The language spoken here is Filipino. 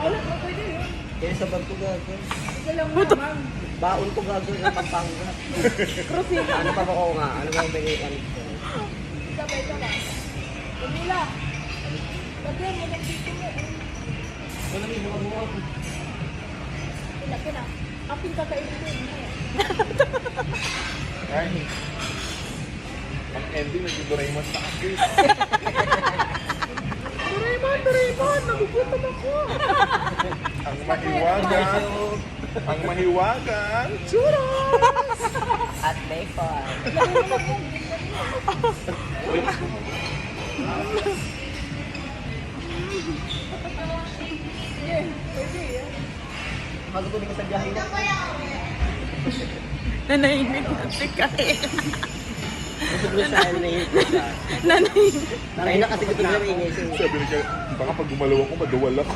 Wala, pwede yun. Kaya sa bag ko gago. Isa lang naman. Baon ko gago ng Pampanga. Krusina. Ano pa ba ko nga? Ano ba ang pinilikan ko? Isa ba? Pumila. Lagyan mo ng dito mo. Wala may bunga-bunga ko. Laki na. Apin kakainin ko yun. Ay. Ang ending, nag-Doraemon sa akin. Doraemon! Nagugutom ako! Ang mahiwagang churros! At bacon. Yeah, pwede yan. Magtutulong ka sa biyahe mo. Nanahimik na si Kyle. Magtutulong sa nanahimik ko siya. Nanahimik. Nakahina kasi gusto nila ingay siya. Sabi niya, baka pag gumalaw ako, madawal ako.